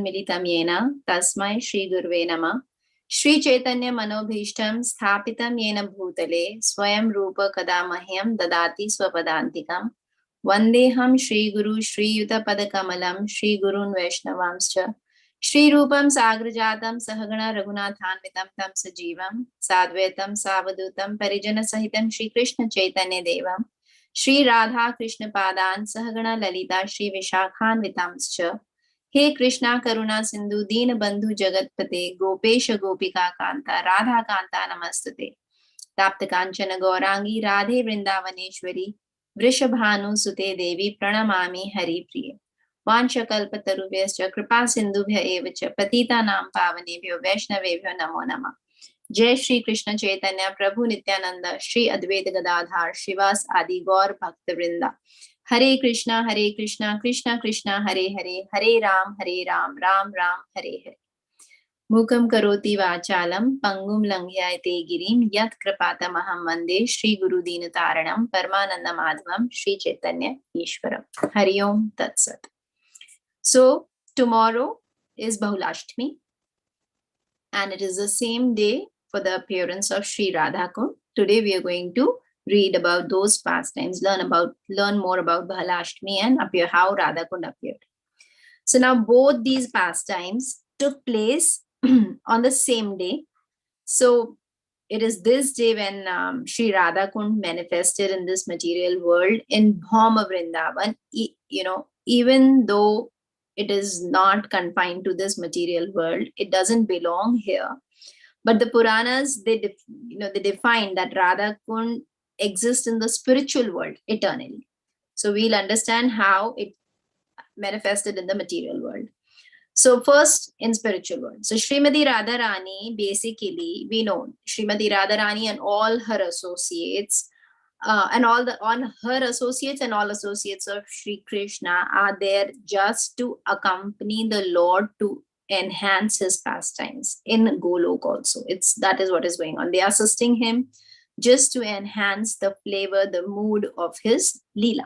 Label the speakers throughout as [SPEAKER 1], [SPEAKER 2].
[SPEAKER 1] चक्षुरुन्मिलितं येन तस्मै श्रीगुरुवे नमः। श्रीचैतन्यमनोभीष्टं स्थापितं येन भूतले स्वयं रूप कदा मह्यं ददाति स्वपदान्तिकं। वन्देऽहं श्रीगुरु श्रीयुतपदकमलं श्रीगुरून् वैष्णवांश्च। श्रीरूपं साग्रजातं सहगण रघुनाथान्वितं तं सजीवं साद्वैतं सावधूतं परिजनसहितं श्रीकृष्ण चैतन्य देवं श्री राधा कृष्ण पादान् सहगण ललिता श्री विशाखान्वितांश्च। हे कृष्णा करुणा सिंधु दीन बंधु जगतपते गोपेश गोपिका कांता राधा कांता नमस्तुते। ताप्त कांचन गौरांगी राधे वृंदावनेश्वरी वृषभानुसुते देवी प्रणमामि हरिप्रिये। वाञ्छकल्पतरुभ्यश्च कृपा सिन्धुभ्य एव च पतितानां पावनेभ्यो वैष्णवेभ्यो नमो नमः। जय श्री कृष्ण चैतन्य प्रभु नित्यानंद श्री अद्वैत गदाधार श्रीवास आदि गौर भक्त वृंदा। हरे कृष्णा कृष्णा कृष्णा हरे हरे हरे राम राम राम हरे हरे। मूकं करोति वाचालं पंगुं लंघ्यते गिरिं यत् कृपातमहं वन्दे श्री गुरुदीनतारणं परमानन्दमाधवं श्री चैतन्य ईश्वरम्। हरि ओम तत्सत्। So tomorrow is Bahulaastami, and it is the same day for the appearance of Sri Radha Kund. Today we are going to read about those pastimes, learn more about Bahulaastami and how Radha Kund appeared. So now both these pastimes took place on the same day. So it is this day when Sri Radha Kund manifested in this material world in Bhauma Vrindavan. Even though it is not confined to this material world, it doesn't belong here. But the Puranas, they define that Radha Kund exists in the spiritual world eternally. So we'll understand how it manifested in the material world. So first in spiritual world. So Srimati Radharani, basically we know Srimati Radharani and all her associates her associates and all associates of Sri Krishna are there just to accompany the Lord to enhance his pastimes in Golok also. That is what is going on. They are assisting him just to enhance the flavor, the mood of his Leela.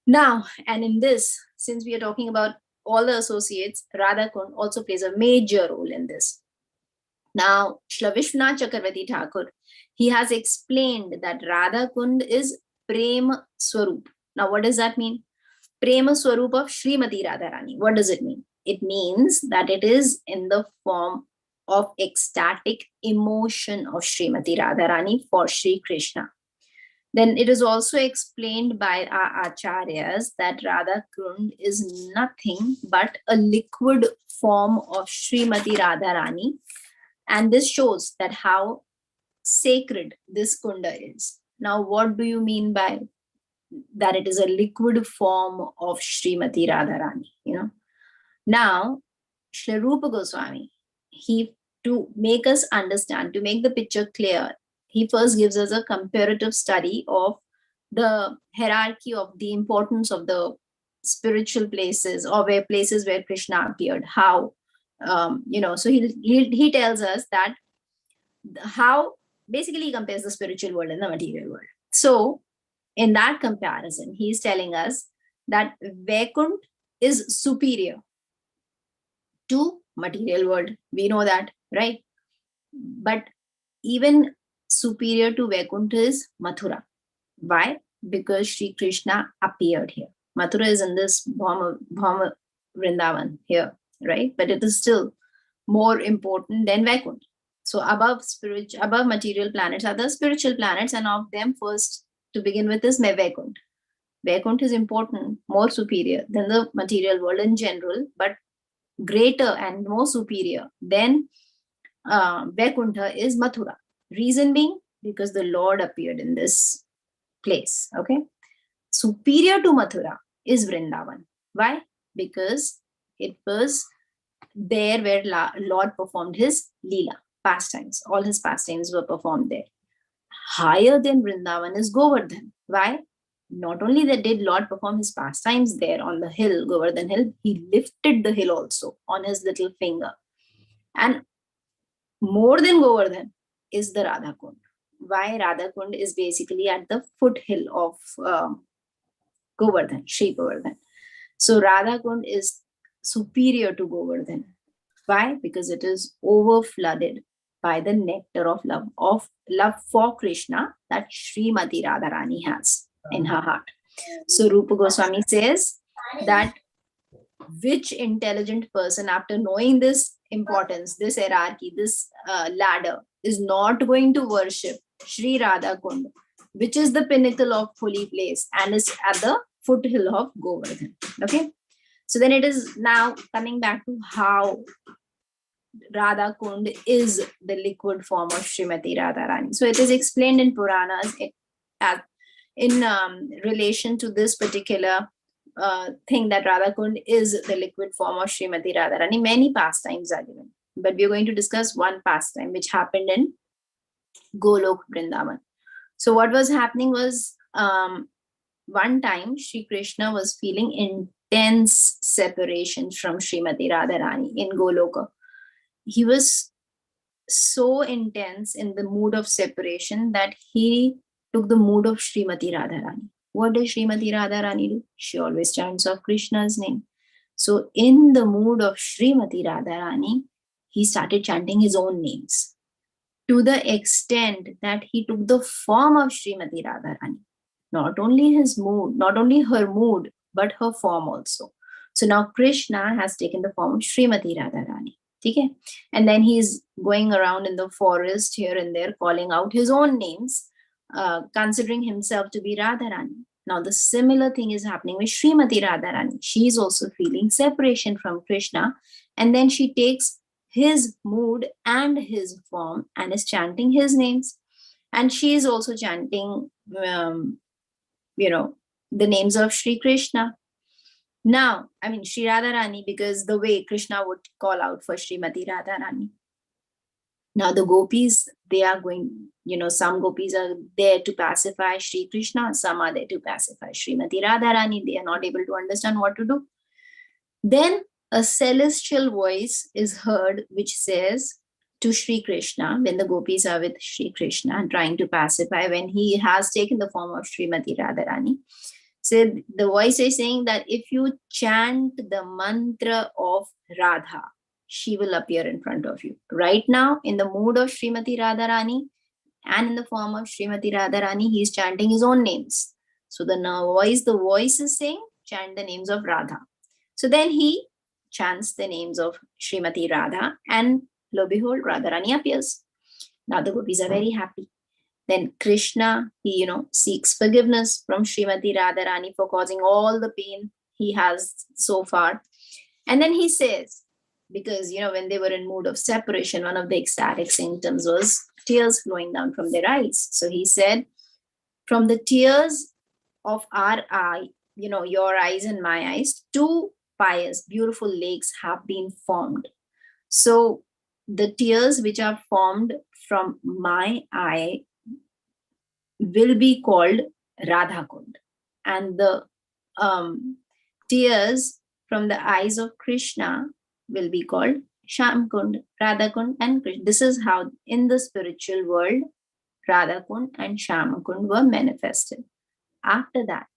[SPEAKER 1] Now, and in this, since we are talking about all the associates, Radha Kund also plays a major role in this. Now, Shri Vishwanath Chakravarti Thakur, he has explained that Radha Kund is Prema Swarup. Now, what does that mean? Prema Swarup of Srimati Radharani. What does it mean? It means that it is in the form of ecstatic emotion of Srimati Radharani for Sri Krishna. Then it is also explained by our acharyas that Radha Kund is nothing but a liquid form of Srimati Radharani. And this shows that how sacred this kunda is. Now, what do you mean by that it is a liquid form of Srimati Radharani? Now, Shri Rupa Goswami, to make us understand, to make the picture clear, he first gives us a comparative study of the hierarchy of the importance of the spiritual places or places where Krishna appeared. How, so he tells us that how basically he compares the spiritual world and the material world. So in that comparison, he is telling us that Vaikunt is superior to material world. We know that, right? But even superior to Vaikunt is Mathura. Why? Because Sri Krishna appeared here. Mathura is in this Bhauma Vrindavan here, right? But it is still more important than Vaikunt. So above material planets are the spiritual planets, and of them first to begin with is Vaikunt. Vaikunt is important, more superior than the material world in general, but greater and more superior than Vaikuntha is Mathura. Reason being, because the Lord appeared in this place. Okay. Superior to Mathura is Vrindavan. Why? Because it was there where Lord performed his Leela, pastimes. All his pastimes were performed there. Higher than Vrindavan is Govardhan. Why? Not only that did Lord perform his pastimes there on the hill, Govardhan hill, he lifted the hill also on his little finger. And more than Govardhan is the Radha Kund. Why? Radha Kund is basically at the foothill of Govardhan, Sri Govardhan. So Radha Kund is superior to Govardhan. Why? Because it is overflooded by the nectar of love for Krishna that Srimati Radharani has in her heart. So Rupa Goswami says that which intelligent person, after knowing this importance, this hierarchy, this ladder, is not going to worship Sri Radha Kund, which is the pinnacle of holy place and is at the foothill of Govardhan. Okay. So then it is now coming back to how Radha Kund is the liquid form of Srimati Radharani. So it is explained in Puranas in relation to this particular thing that Radha Kund is the liquid form of Srimati Radharani. Many pastimes are given, but we are going to discuss one pastime which happened in Golok Vrindavan. So what was happening was one time Sri Krishna was feeling intense separation from Srimati Radharani in Goloka. He was so intense in the mood of separation that he took the mood of Srimati Radharani. What does Srimati Radharani do? She always chants of Krishna's name. So in the mood of Srimati Radharani, he started chanting his own names to the extent that he took the form of Srimati Radharani. Not only his mood, not only her mood, but her form also. So now Krishna has taken the form of Srimati Radharani. Okay? And then he's going around in the forest here and there, calling out his own names, considering himself to be Radharani. Now the similar thing is happening with Srimati Radharani. She is also feeling separation from Krishna, and then she takes his mood and his form and is chanting his names. And she is also chanting, the names of Sri Krishna. Now, I mean, Sri Radharani, because the way Krishna would call out for Srimati Radharani. Now, the gopis, they are going, some gopis are there to pacify Sri Krishna, some are there to pacify Srimati Radharani. They are not able to understand what to do. Then a celestial voice is heard which says to Sri Krishna, when the gopis are with Sri Krishna and trying to pacify, when he has taken the form of Srimati Radharani. So the voice is saying that if you chant the mantra of Radha, she will appear in front of you. Right now, in the mood of Srimati Radharani and in the form of Srimati Radharani, he is chanting his own names. So the voice is saying, chant the names of Radha. So then he chants the names of Srimati Radha, and lo and behold, Radharani appears. Now the gopis are very happy. Then Krishna, he, seeks forgiveness from Srimati Radharani for causing all the pain he has so far. And then he says, because, when they were in mood of separation, one of the ecstatic symptoms was tears flowing down from their eyes. So he said, from the tears of our eye, your eyes and my eyes, two pious, beautiful lakes have been formed. So the tears which are formed from my eye will be called Radha Kund, and the tears from the eyes of Krishna will be called Sham Kund, Radha Kund, and Krishna. This is how in the spiritual world Radha Kund and Sham Kund were manifested. After that,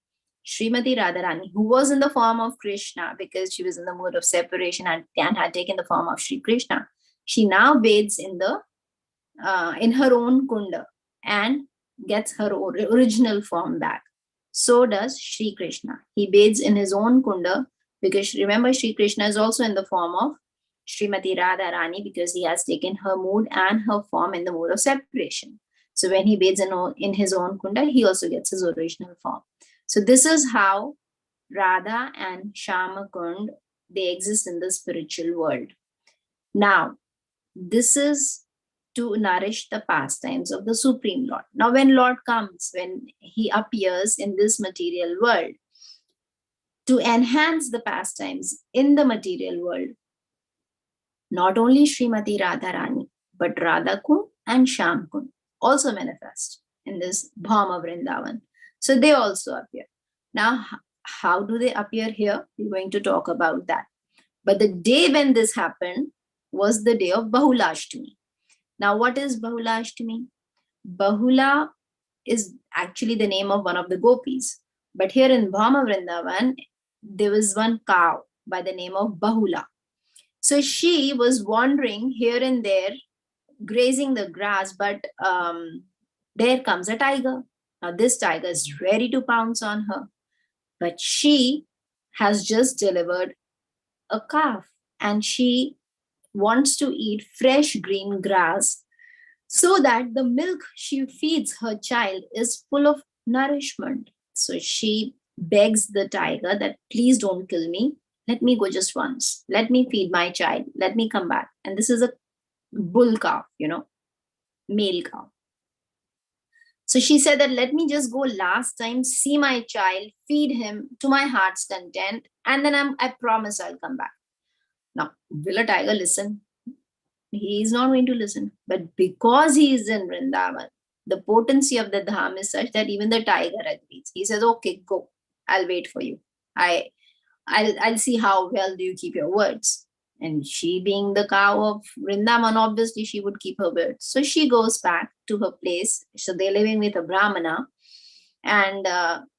[SPEAKER 1] Srimati Radharani, who was in the form of Krishna because she was in the mood of separation and had taken the form of Sri Krishna, she now bathes in her own kunda and gets her original form back. So does Sri Krishna. He bathes in his own kunda because remember, Sri Krishna is also in the form of Srimati Radharani because he has taken her mood and her form in the mood of separation. So when he bathes in his own kunda, he also gets his original form. So this is how Radha and Shama Kund, they exist in the spiritual world. Now, this is to nourish the pastimes of the Supreme Lord. Now, when Lord comes, when he appears in this material world, to enhance the pastimes in the material world, not only Srimati Radharani, but Radha Kund and Sham Kund also manifest in this Bhauma Vrindavan. So they also appear. Now, how do they appear here? We're going to talk about that. But the day when this happened was the day of Bahulaastami. Now, what is Bahulaastami? Bahula is actually the name of one of the gopis. But here in Bhauma Vrindavan, there was one cow by the name of Bahula. So she was wandering here and there, grazing the grass, but there comes a tiger. Now, this tiger is ready to pounce on her, but she has just delivered a calf and she wants to eat fresh green grass so that the milk she feeds her child is full of nourishment. So she begs the tiger that please don't kill me. Let me go just once. Let me feed my child. Let me come back. And this is a bull calf, male cow. So she said that let me just go last time, see my child, feed him to my heart's content, and then I promise I'll come back. Now, will a tiger listen? He is not going to listen. But because he is in Vrindavan, the potency of the dham is such that even the tiger agrees. He says, okay, go. I'll wait for you. I'll see how well do you keep your words. And she, being the cow of Vrindavan, obviously she would keep her words. So she goes back to her place. So they're living with a Brahmana. And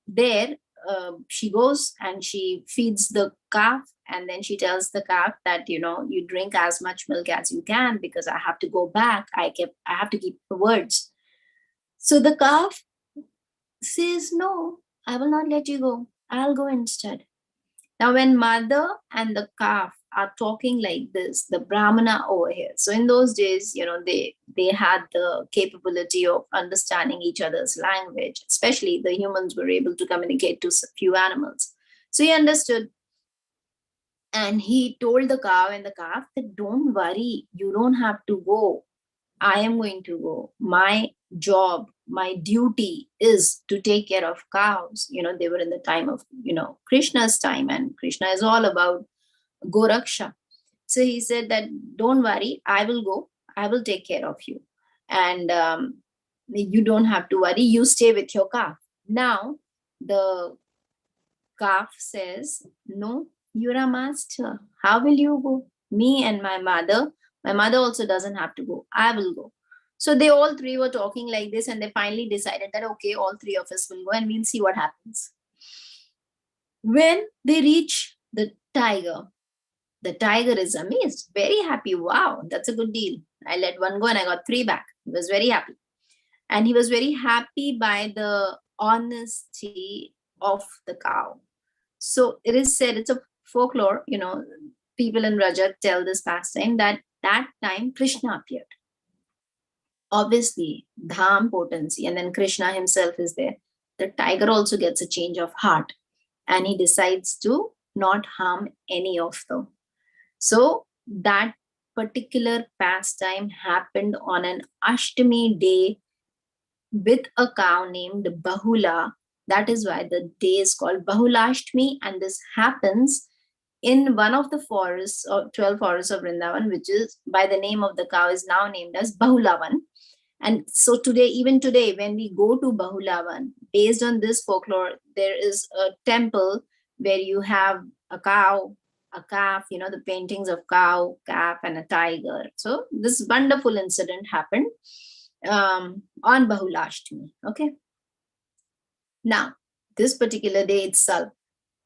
[SPEAKER 1] there she goes and she feeds the calf. And then she tells the calf that, you drink as much milk as you can because I have to go back. I have to keep the words. So the calf says, no, I will not let you go. I'll go instead. Now, when mother and the calf are talking like this, the Brahmana over here. So in those days, they had the capability of understanding each other's language, especially the humans were able to communicate to a few animals. So he understood. And he told the cow and the calf that don't worry, you don't have to go. I am going to go. My job, my duty is to take care of cows. They were in the time of, Krishna's time, and Krishna is all about Goraksha. So he said that don't worry, I will go. I will take care of you. And you don't have to worry. You stay with your calf. Now, the calf says, no, you're a master. How will you go? Me and my mother also doesn't have to go. I will go. So they all three were talking like this, and they finally decided that, okay, all three of us will go and we'll see what happens. When they reach the tiger is amazed, very happy. Wow, that's a good deal. I let one go and I got three back. He was very happy. And he was very happy by the honesty of the cow. So it is said, it's a folklore, people in Rajat tell this pastime that time Krishna appeared. Obviously, dham potency, and then Krishna himself is there. The tiger also gets a change of heart and he decides to not harm any of them. So that particular pastime happened on an Ashtami day with a cow named Bahula. That is why the day is called Bahulaastami, and this happens in one of the forests or 12 forests of Vrindavan, which is by the name of the cow is now named as Bahulavan. And so even today, when we go to Bahulavan, based on this folklore, there is a temple where you have a cow, a calf, the paintings of cow, calf, and a tiger. So this wonderful incident happened on Bahulaastami. Okay. Now, this particular day itself,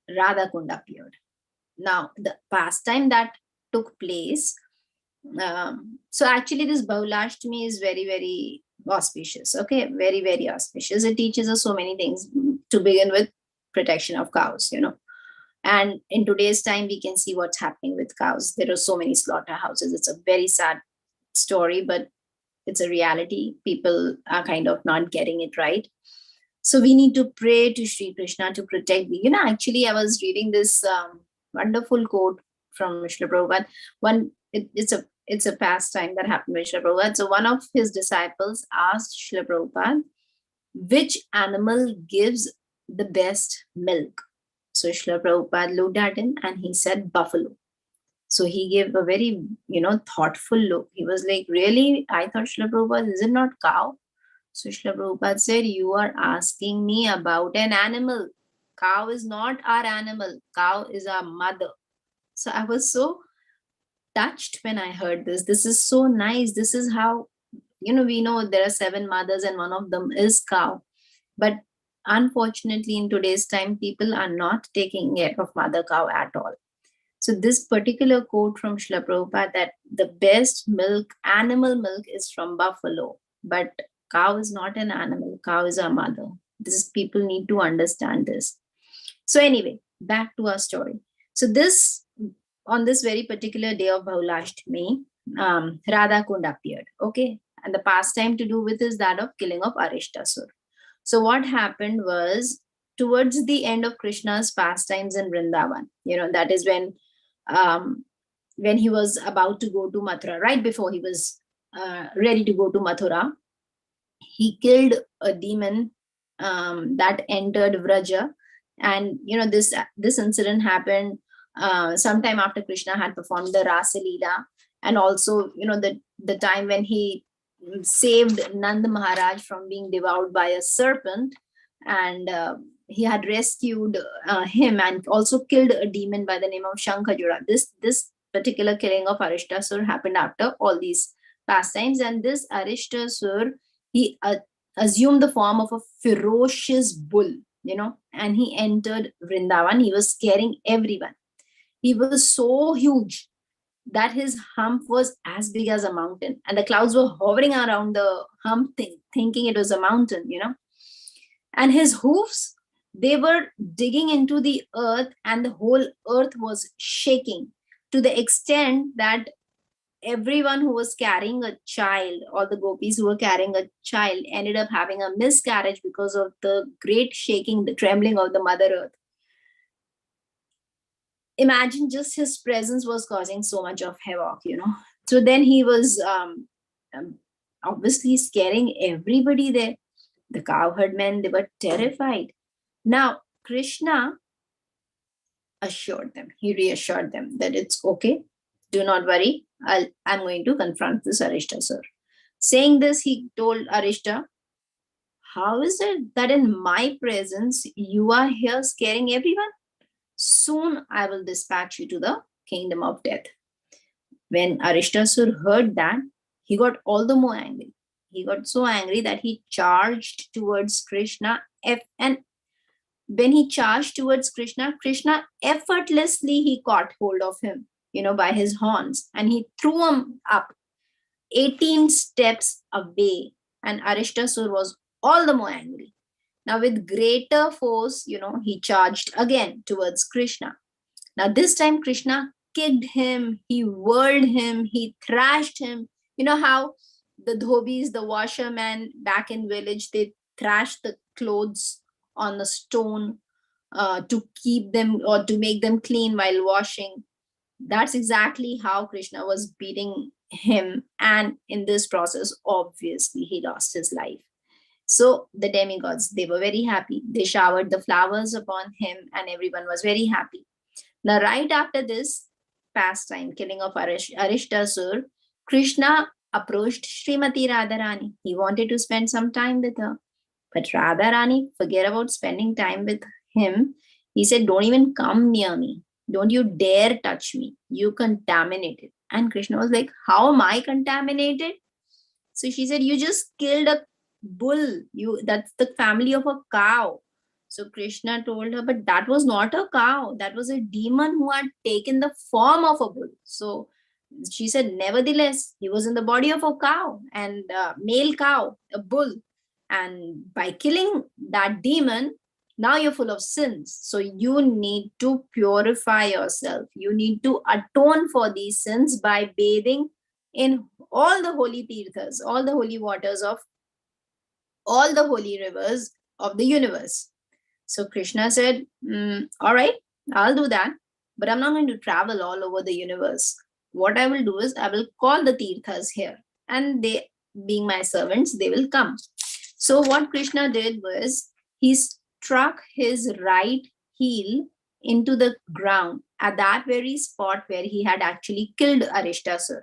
[SPEAKER 1] Radha Kund appeared. Now, the pastime that took place, so actually this Bahulaastami is very, very auspicious. Okay, very, very auspicious. It teaches us so many things. To begin with, protection of cows, And in today's time, we can see what's happening with cows. There are so many slaughterhouses. It's a very sad story, but it's a reality. People are kind of not getting it right. So we need to pray to Sri Krishna to protect. Actually, I was reading this wonderful quote from Srila Prabhupada. It's a pastime that happened with Srila Prabhupada. So one of his disciples asked Srila Prabhupada, which animal gives the best milk? So Srila Prabhupada looked at him and he said, buffalo. So he gave a very, thoughtful look. He was like, really? I thought, Srila Prabhupada, is it not cow? So Srila Prabhupada said, you are asking me about an animal. Cow is not our animal. Cow is our mother. So I was so touched when I heard this. This is so nice. This is how, we know there are 7 mothers and one of them is cow. But unfortunately, in today's time, people are not taking care of mother cow at all. So this particular quote from Srila Prabhupada, that the best milk, animal milk, is from buffalo, but cow is not an animal. Cow is our mother. This people need to understand this. So anyway, back to our story. So this, on this very particular day of Bahulaastami, Radha Kund appeared. Okay, and the pastime to do with is that of killing of Arishtasur. So what happened was, towards the end of Krishna's pastimes in Vrindavan, that is when he was about to go to Mathura, right before he was ready to go to Mathura, he killed a demon that entered Vraja. And this incident happened sometime after Krishna had performed the Rasa Leela, and also the time when he saved Nand Maharaj from being devoured by a serpent, and he had rescued him and also killed a demon by the name of Shankajura. This particular killing of Arishtasur happened after all these pastimes, and this Arishtasur, he assumed the form of a ferocious bull, and he entered Vrindavan. He was scaring everyone. He was so huge that his hump was as big as a mountain, and the clouds were hovering around the hump, thinking it was a mountain, and his hoofs, they were digging into the earth, and the whole earth was shaking, to the extent that everyone who was carrying a child, or the gopis who were carrying a child, ended up having a miscarriage because of the great shaking, the trembling of the mother earth. Imagine, just his presence was causing so much of havoc. So then he was obviously scaring everybody there. The cowherd men, they were terrified. Now Krishna he reassured them that it's okay, do not worry, I'm going to confront this Arishtasur. Saying this, he told Arishta, how is it that in my presence you are here scaring everyone? Soon I will dispatch you to the kingdom of death. When Arishtasur heard that, he got all the more angry. He got so angry that he charged towards Krishna. And when he charged towards Krishna, Krishna effortlessly, he caught hold of him, by his horns, and he threw him up 18 steps away. And Arishtasur was all the more angry. Now, with greater force, he charged again towards Krishna. Now, this time Krishna kicked him, he whirled him, he thrashed him. You know how the dhobis, the washermen back in village, they thrash the clothes on the stone to keep them or to make them clean while washing. That's exactly how Krishna was beating him. And in this process, obviously, he lost his life. So the demigods, they were very happy. They showered the flowers upon him, and everyone was very happy. Now, right after this pastime, killing of Arishtasur, Krishna approached Srimati Radharani. He wanted to spend some time with her. But Radharani, forget about spending time with him. He said, don't even come near me. Don't you dare touch me. You contaminated. And Krishna was like, how am I contaminated? So she said, you just killed a bull. That's the family of a cow. So Krishna told her, but that was not a cow. That was a demon who had taken the form of a bull. So she said, nevertheless, he was in the body of a cow, and a male cow, a bull. And by killing that demon, now you're full of sins. So you need to purify yourself. You need to atone for these sins by bathing in all the holy tirthas, all the holy waters of all the holy rivers of the universe. So Krishna said, all right, I'll do that, but I'm not going to travel all over the universe. What I will do is I will call the tirthas here, and they, being my servants, they will come. So what Krishna did was he struck his right heel into the ground at that very spot where he had actually killed Arishtasur.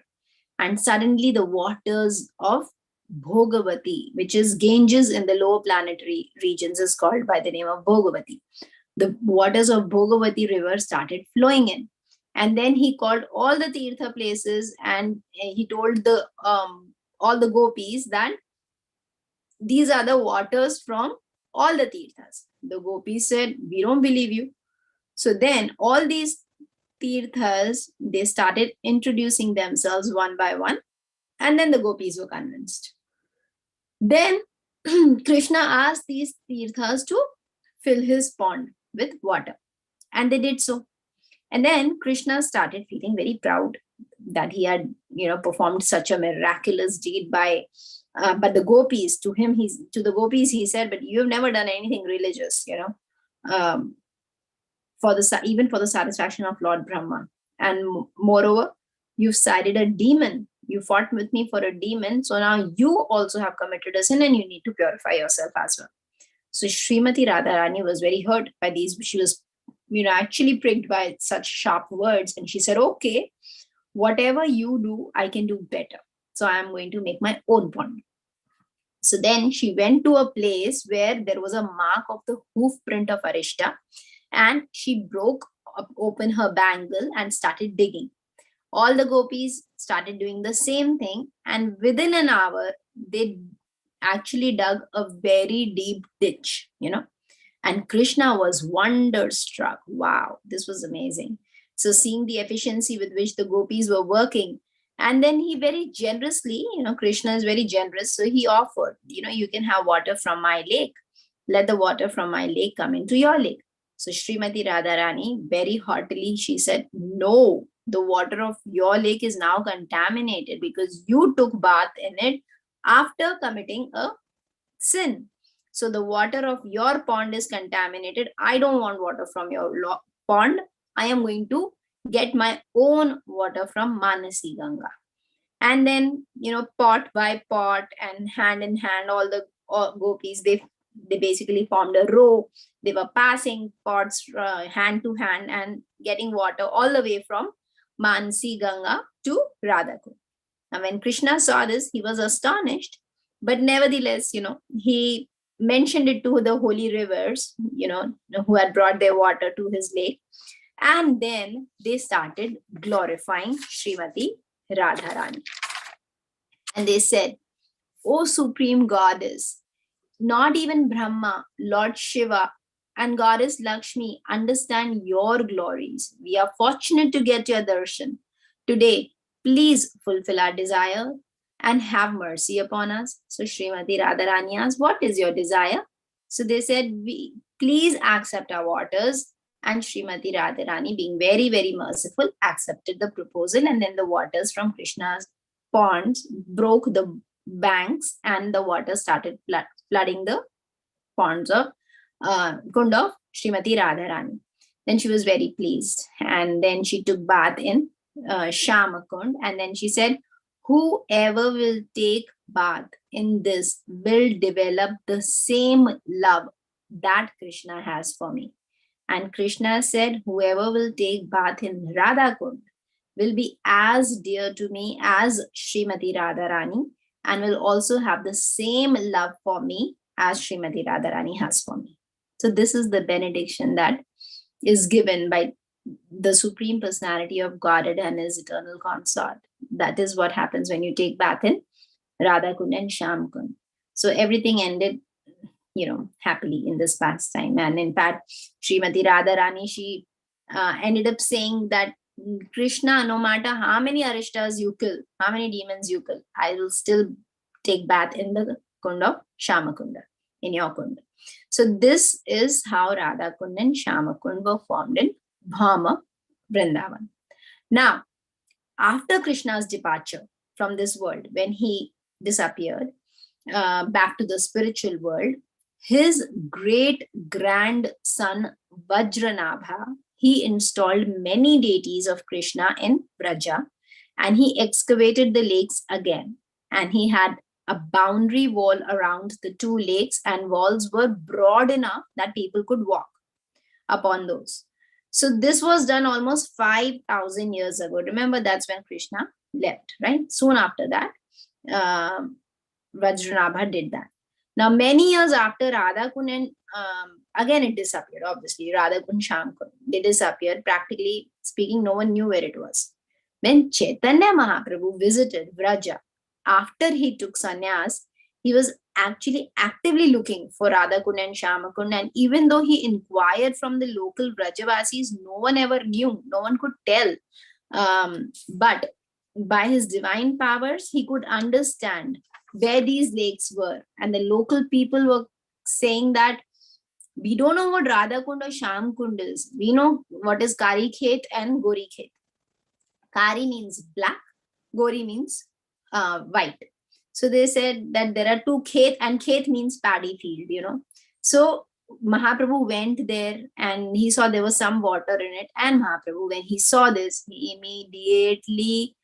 [SPEAKER 1] And suddenly the waters of Bhogavati, which is Ganges in the lower planetary regions, is called by the name of Bhogavati. The waters of Bhogavati river started flowing in. And then he called all the Tirtha places, and he told the all the gopis that these are the waters from all the Tirthas. The gopis said, we don't believe you. So then all these Tirthas, they started introducing themselves one by one, and then the gopis were convinced. Then Krishna asked these Tirthas to fill his pond with water, and they did so. And then Krishna started feeling very proud that he had, performed such a miraculous deed by. But the gopis, to the gopis, he said, "But you have never done anything religious, um, even for the satisfaction of Lord Brahma. And moreover, you've sided a demon. You fought with me for a demon. So now you also have committed a sin and you need to purify yourself as well." So Srimati Radharani was very hurt by these. She was, actually pricked by such sharp words. And she said, "Okay, whatever you do, I can do better. So I'm going to make my own pond." So then she went to a place where there was a mark of the hoof print of Arishta, and she broke open her bangle and started digging. All the gopis started doing the same thing, and within an hour, they actually dug a very deep ditch, and Krishna was wonderstruck. Wow, this was amazing. So seeing the efficiency with which the gopis were working, and then he very generously, Krishna is very generous. So he offered, "You can have water from my lake. Let the water from my lake come into your lake." So Srimati Radharani, very heartily, she said, "No, the water of your lake is now contaminated because you took bath in it after committing a sin. So the water of your pond is contaminated. I don't want water from your pond. I am going to get my own water from Manasi Ganga." And then, pot by pot and hand in hand, all the gopis, they basically formed a row. They were passing pots hand to hand and getting water all the way from Manasi Ganga to Radhakund. Now, when Krishna saw this, he was astonished. But nevertheless, he mentioned it to the holy rivers, who had brought their water to his lake. And then they started glorifying Srimati Radharani. And they said, "O Supreme Goddess, not even Brahma, Lord Shiva, and Goddess Lakshmi understand your glories. We are fortunate to get your darshan. Today, please fulfill our desire and have mercy upon us." So Srimati Radharani asked, "What is your desire?" So they said, "Please accept our waters." And Srimati Radharani, being very, very merciful, accepted the proposal. And then the waters from Krishna's ponds broke the banks and the water started flooding the ponds of Kund of Srimati Radharani. Then she was very pleased. And then she took bath in Shamakund. And then she said, "Whoever will take bath in this will develop the same love that Krishna has for me." And Krishna said, "Whoever will take bath in Radhakund will be as dear to me as Srimati Radharani and will also have the same love for me as Srimati Radharani has for me." So this is the benediction that is given by the Supreme Personality of Godhead and his eternal consort. That is what happens when you take bath in Radhakund and Shyamkund. So everything ended, happily in this pastime. And in fact, Srimati Radharani, she ended up saying that, "Krishna, no matter how many arishtas you kill, how many demons you kill, I will still take bath in the Kund of Shamakunda, in your Kund." So this is how Radhakund and Shamakund were formed in Bhama, Vrindavan. Now, after Krishna's departure from this world, when he disappeared back to the spiritual world, his great grandson Vajranabha, he installed many deities of Krishna in Braja, and he excavated the lakes again. And he had a boundary wall around the two lakes, and walls were broad enough that people could walk upon those. So this was done almost 5,000 years ago. Remember, that's when Krishna left, right? Soon after that, Vajranabha did that. Now, many years after, Radhakund and again it disappeared, obviously. Radhakund, Shyamkund, they disappeared. Practically speaking, no one knew where it was. When Chaitanya Mahaprabhu visited Vraja, after he took sannyas, he was actually actively looking for Radhakund and Shyamakund. And even though he inquired from the local Vrajavasis, no one ever knew, no one could tell. But by his divine powers, he could understand where these lakes were. And the local people were saying that we don't know what Radhakund or Shyamkund is. We know what is Kari Khet and Gori Khet. Kari means black, Gori means white. So they said that there are two Khet, and Khet means paddy field. So Mahaprabhu went there and he saw there was some water in it. And Mahaprabhu, when he saw this, he immediately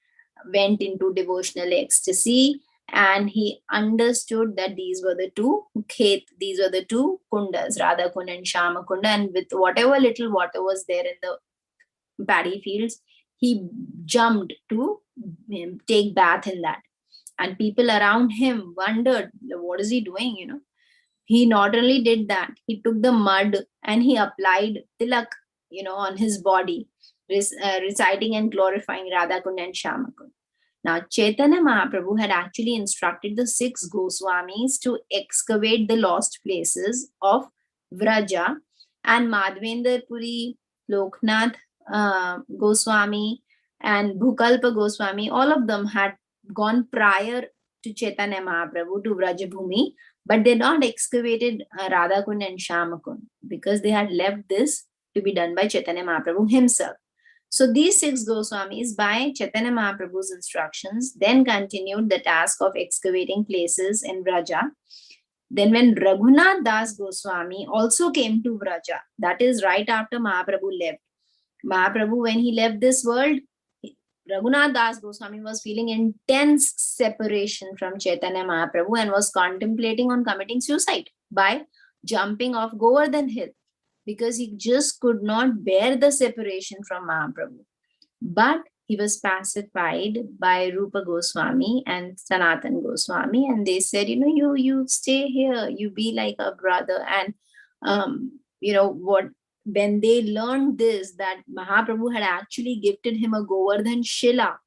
[SPEAKER 1] went into devotional ecstasy, and he understood that these were the two Khet, these were the two kundas, Radha Kund and Shama Kunda, and with whatever little water was there in the paddy fields, he jumped to take bath in that. And people around him wondered, what is he doing? He not only did that, he took the mud and he applied tilak, on his body, reciting and glorifying Radha Kund and Shama Kund. Now, Chaitanya Mahaprabhu had actually instructed the 6 Goswamis to excavate the lost places of Vraja, and Madhvendra Puri, Loknath Goswami, and Bhukalpa Goswami, all of them had gone prior to Chaitanya Mahaprabhu to Vrajabhumi, but they not excavated Radhakund and Shyamakund because they had left this to be done by Chaitanya Mahaprabhu himself. So these 6 Goswamis, by Chaitanya Mahaprabhu's instructions, then continued the task of excavating places in Vraja. Then when Raghunath Das Goswami also came to Vraja, that is right after Mahaprabhu left. Mahaprabhu, when he left this world, Raghunath Das Goswami was feeling intense separation from Chaitanya Mahaprabhu and was contemplating on committing suicide by jumping off Govardhan Hill, because he just could not bear the separation from Mahaprabhu. But he was pacified by Rupa Goswami and Sanatan Goswami, and they said, you stay here, you be like a brother. And when they learned this, that Mahaprabhu had actually gifted him a Govardhan Shila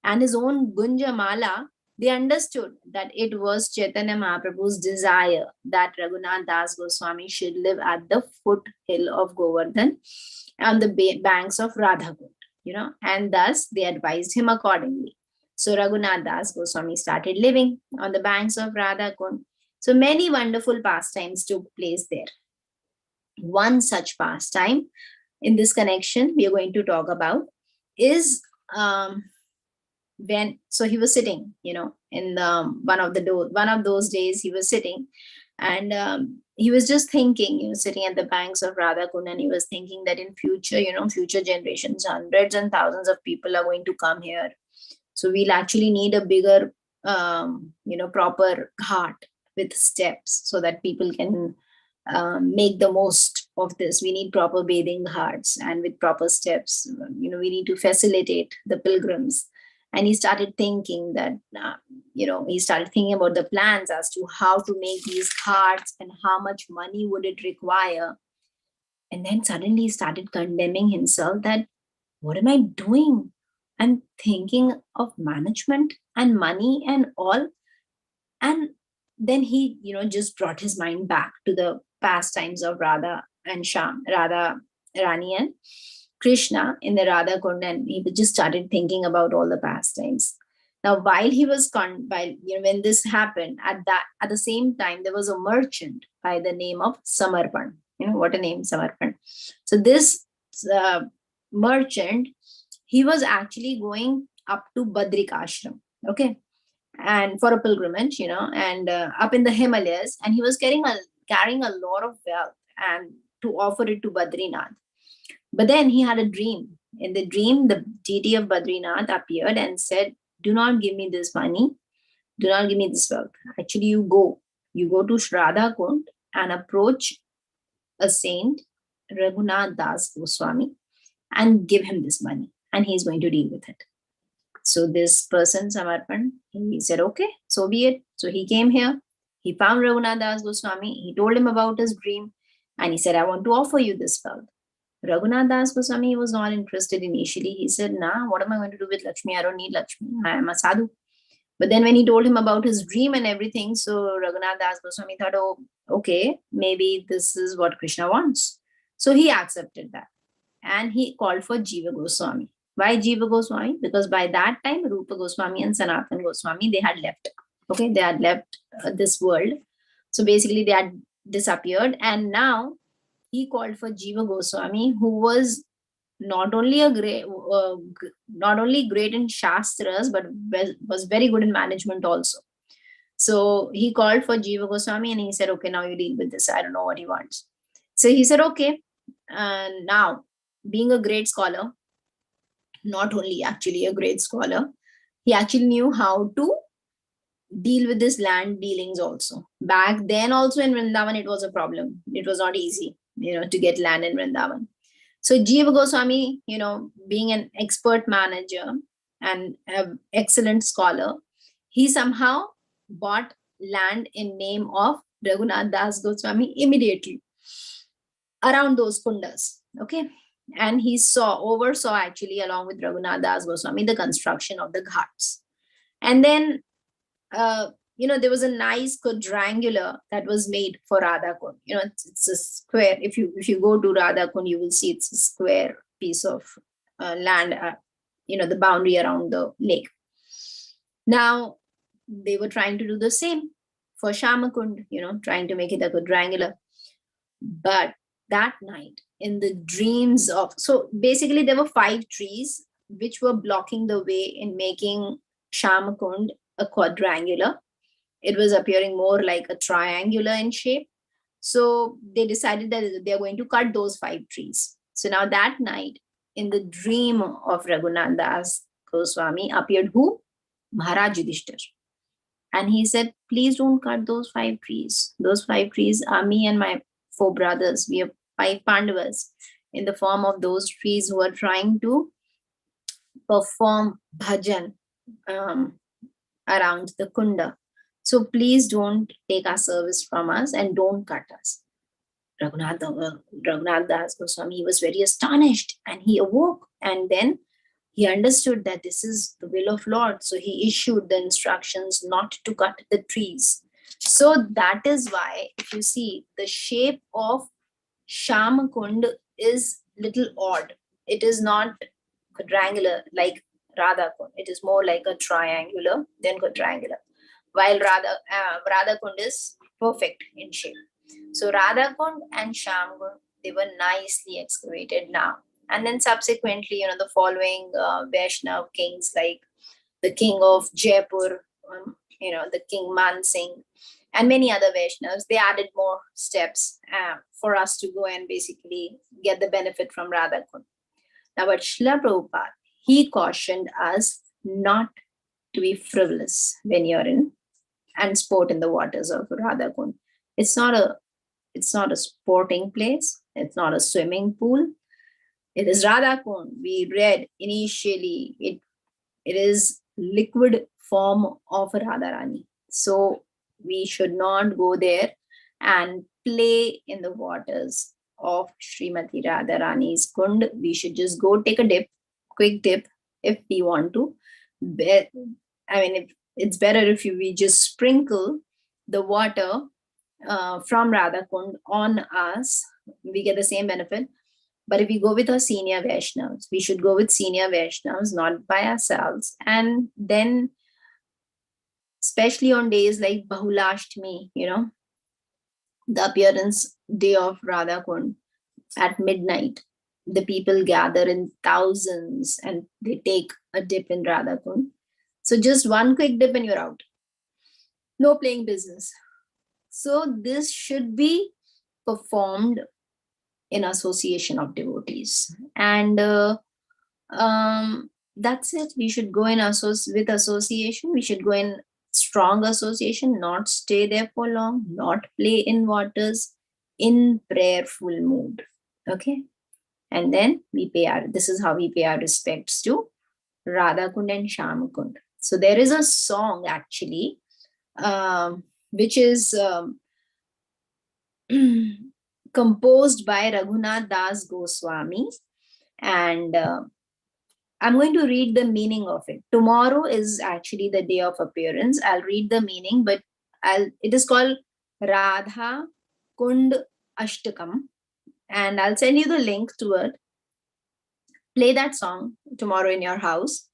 [SPEAKER 1] and his own Gunja Mala, they understood that it was Chaitanya Mahaprabhu's desire that Raghunath Das Goswami should live at the foothill of Govardhan on the banks of Radhakund, and thus they advised him accordingly. So Raghunath Das Goswami started living on the banks of Radhakund. So many wonderful pastimes took place there. One such pastime in this connection we are going to talk about is so he was sitting, in one of those days he was sitting, and he was just thinking, sitting at the banks of Radhakund, and he was thinking that in future, future generations, hundreds and thousands of people are going to come here. So we'll actually need a bigger, proper ghat with steps so that people can make the most of this. We need proper bathing ghats and with proper steps. We need to facilitate the pilgrims. And he started thinking that, he started thinking about the plans as to how to make these ghats and how much money would it require. And then suddenly he started condemning himself that, what am I doing? I'm thinking of management and money and all. And then he, just brought his mind back to the pastimes of Radha Rani and Krishna in the Radha Kund, and he just started thinking about all the pastimes. Now, while he was when this happened, at the same time, there was a merchant by the name of Samarpan. What a name, Samarpan. So this merchant, he was actually going up to Badrik Ashram, okay, and for a pilgrimage, and up in the Himalayas, and he was carrying a lot of wealth and to offer it to Badrinath. But then he had a dream. In the dream, the deity of Badrinath appeared and said, do not give me this money. Do not give me this wealth. Actually, you go to Shraddha Kund and approach a saint, Raghunath Das Goswami, and give him this money. And he's going to deal with it. So this person, Samarpan, he said, okay, so be it. So he came here. He found Raghunath Das Goswami. He told him about his dream. And he said, I want to offer you this wealth. Raghunath Das Goswami was not interested initially. He said, nah, what am I going to do with Lakshmi? I don't need Lakshmi. I am a sadhu. But then when he told him about his dream and everything, so Raghunath Das Goswami thought, oh, okay, maybe this is what Krishna wants. So he accepted that. And he called for Jiva Goswami. Why Jiva Goswami? Because by that time, Rupa Goswami and Sanatan Goswami, they had left. Okay, they had left this world. So basically, they had disappeared. And now he called for Jiva Goswami, who was not only not only great in shastras, but was very good in management also. So he called for Jiva Goswami and he said, okay, now you deal with this. I don't know what he wants. So he said, okay. And now, being a great scholar, not only actually a great scholar, he actually knew how to deal with this land dealings also. Back then also in Vrindavan, it was a problem. It was not easy, to get land in Vrindavan. So Jiva Goswami, being an expert manager and an excellent scholar, he somehow bought land in name of Raghunath Das Goswami immediately around those kundas. Okay. And he oversaw actually along with Raghunath Das Goswami the construction of the ghats. And then there was a nice quadrangular that was made for Radha Kund. It's a square. If you go to Radha Kund, you will see it's a square piece of land, the boundary around the lake. Now, they were trying to do the same for Shamakund, trying to make it a quadrangular. But that night, in the dreams of, so basically there were 5 trees which were blocking the way in making Shamakund a quadrangular. It was appearing more like a triangular in shape. So they decided that they're going to cut those 5 trees. So now that night, in the dream of Raghunath Das Goswami, appeared who? Maharaj Yudhishthir. And he said, please don't cut those 5 trees. Those 5 trees are me and my 4 brothers. We are 5 Pandavas in the form of those trees who are trying to perform bhajan around the kunda. So please don't take our service from us and don't cut us. Raghunath Das Goswami, he was very astonished and he awoke, and then he understood that this is the will of Lord. So he issued the instructions not to cut the trees. So that is why, if you see, the shape of Shamakund is little odd. It is not quadrangular like Radha Kund. It is more like a triangular than quadrangular. While Radha Kund is perfect in shape. So Radha Kund and Sham Kund, they were nicely excavated now. And then subsequently, the following Vaishnav kings, like the king of Jaipur, the king Man Singh, and many other Vaishnavas, they added more steps for us to go and basically get the benefit from Radha Kund. Now, but Srila Prabhupada, he cautioned us not to be frivolous when you're in and sport in the waters of Radha Kund. It's not a sporting place. It's not a swimming pool. It is Radha Kund. We read initially it is liquid form of Radharani. So we should not go there and play in the waters of Srimati Radharani's Kund. We should just go take a quick dip if we want to. It's better if we just sprinkle the water from Radha Kund on us. We get the same benefit. But if we go with our senior Vaishnavas, we should go with senior Vaishnavas, not by ourselves. And then, especially on days like Bahulaastami, the appearance day of Radha Kund at midnight, the people gather in thousands and they take a dip in Radha Kund. So just one quick dip and you're out. No playing business. So this should be performed in association of devotees. And that's it. We should go in with association. We should go in strong association, not stay there for long, not play in waters, in prayerful mood. Okay. And then this is how we pay our respects to Radha Kund and Sham Kund. So there is a song actually, which is composed by Raghunath Das Goswami, and I'm going to read the meaning of it. Tomorrow is actually the day of appearance. I'll read the meaning, but it is called Radha Kund Ashtakam, and I'll send you the link to it. Play that song tomorrow in your house.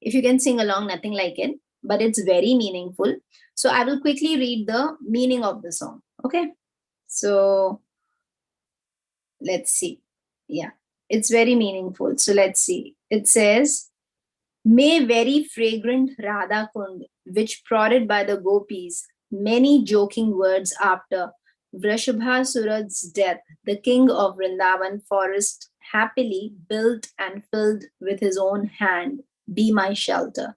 [SPEAKER 1] If you can sing along, nothing like it, but it's very meaningful. So I will quickly read the meaning of the song. Okay. So let's see. Yeah, it's very meaningful. So let's see. It says, may very fragrant Radha Kund, which prodded by the gopis, many joking words after Vrishabhasura's death, the king of Vrindavan forest, happily built and filled with his own hand, be my shelter.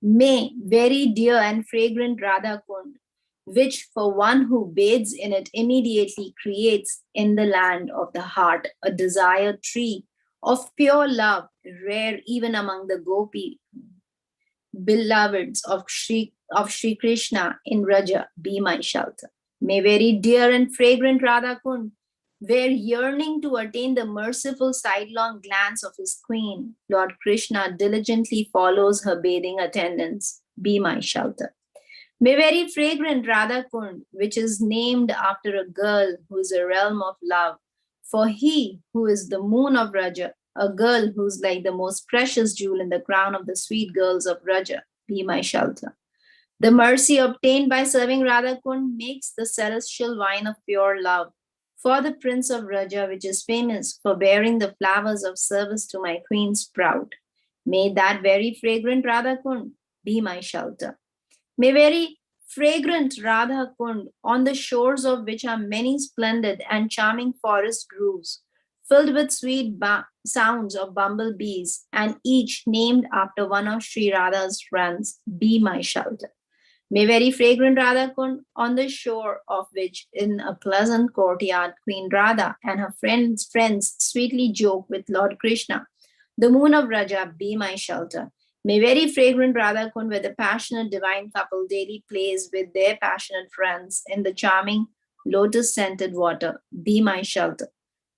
[SPEAKER 1] May very dear and fragrant Radha Kund, which for one who bathes in it immediately creates in the land of the heart a desired tree of pure love, rare even among the gopi beloveds of Sri Krishna in Raja, be my shelter. May very dear and fragrant Radha Kund, where yearning to attain the merciful sidelong glance of his queen, Lord Krishna diligently follows her bathing attendants, be my shelter. May very fragrant Radha Kund, which is named after a girl who is a realm of love, for he who is the moon of Raja, a girl who's like the most precious jewel in the crown of the sweet girls of Raja, be my shelter. The mercy obtained by serving Radha Kund makes the celestial wine of pure love. For the prince of Raja, which is famous for bearing the flowers of service to my queen, sprout. May that very fragrant Radha Kund be my shelter. May very fragrant Radha Kund, on the shores of which are many splendid and charming forest groves, filled with sweet sounds of bumblebees, and each named after one of Sri Radha's friends, be my shelter. May very fragrant Radha Kund, on the shore of which, in a pleasant courtyard, Queen Radha and her friends sweetly joke with Lord Krishna, the moon of Raja, be my shelter. May very fragrant Radha Kund, where the passionate divine couple daily plays with their passionate friends in the charming lotus-scented water, be my shelter.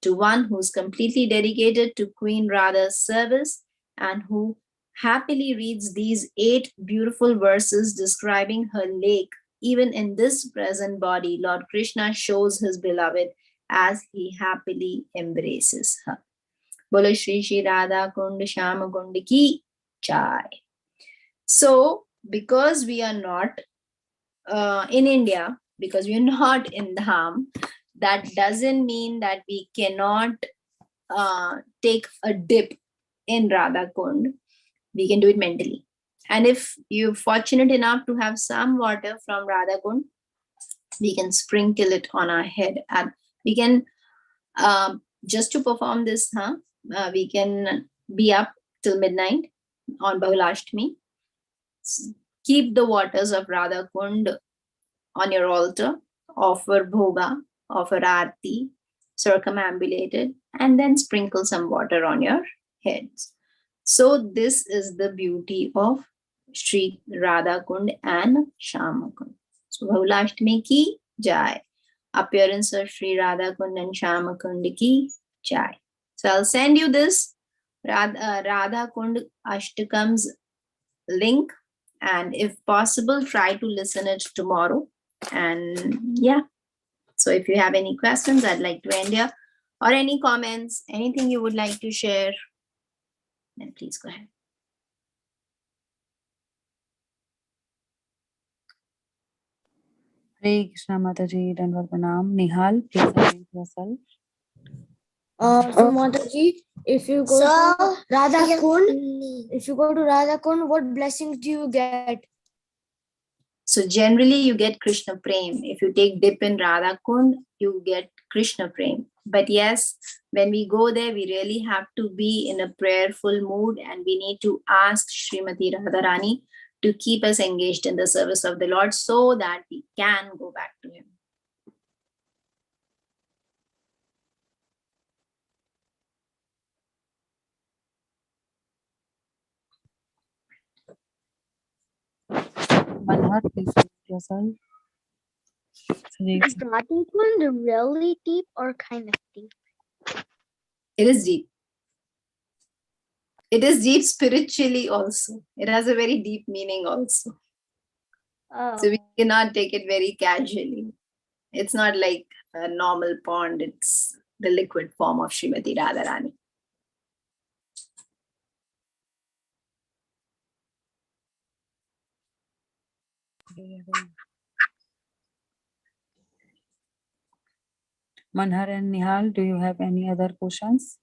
[SPEAKER 1] To one who's completely dedicated to Queen Radha's service and who happily reads these 8 beautiful verses describing her lake, even in this present body, Lord Krishna shows his beloved as he happily embraces her. Bolo Shri Shri Radha Kund Shama Kund ki Jai. So, because we are not in India, because we are not in Dham, that doesn't mean that we cannot take a dip in Radha Kund. We can do it mentally. And if you're fortunate enough to have some water from Radha Kund, we can sprinkle it on our head. And we can, just to perform this, we can be up till midnight on Bahulaastami. Keep the waters of Radha Kund on your altar, offer bhoga, offer aarti, circumambulate it, and then sprinkle some water on your heads. So this is the beauty of Sri Radha Kund and Shama Kund. So Bahulaastami ki Jai. Appearance of Sri Radha Kund and Shama Kund ki Jai. So I'll send you this Radha Kund Ashtakam's link, and if possible, try to listen it tomorrow. And yeah, so if you have any questions, I'd like to end here, or any comments, anything you would like to share, then please go ahead.
[SPEAKER 2] Hare Krishna Mataji, Danvat Pranam. Nihal, please unmute yourself.
[SPEAKER 3] So Mataji, if you go to Radha Kund, what blessings do you get?
[SPEAKER 1] So generally you get Krishna Prem. If you take dip in Radha Kund, you get Krishna Prem. But yes, when we go there, we really have to be in a prayerful mood, and we need to ask Srimati Radharani to keep us engaged in the service of the Lord so that we can go back to Him.
[SPEAKER 2] Manhar, please unmute yourself.
[SPEAKER 3] Is Radha Kund really deep or kind of deep?
[SPEAKER 1] It is deep. It is deep spiritually also. It has a very deep meaning also. So we cannot take it very casually. It's not like a normal pond. It's the liquid form of Srimati Radharani.
[SPEAKER 2] Manhar and Nihal, do you have any other questions?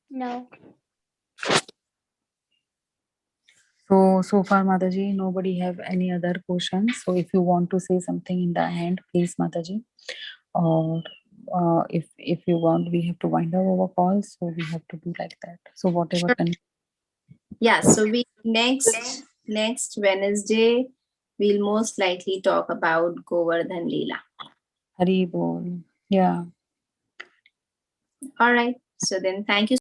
[SPEAKER 3] No.
[SPEAKER 2] So far, Mataji, nobody have any other questions. So if you want to say something in the end, please, Mataji. Or if you want, we have to wind up our call. So we have to do like that. So whatever
[SPEAKER 1] Sure.
[SPEAKER 2] can.
[SPEAKER 1] Yeah, so we next Wednesday we'll most likely talk about Govardhan Leela.
[SPEAKER 2] Hari Bol. Yeah.
[SPEAKER 1] All right. So then thank you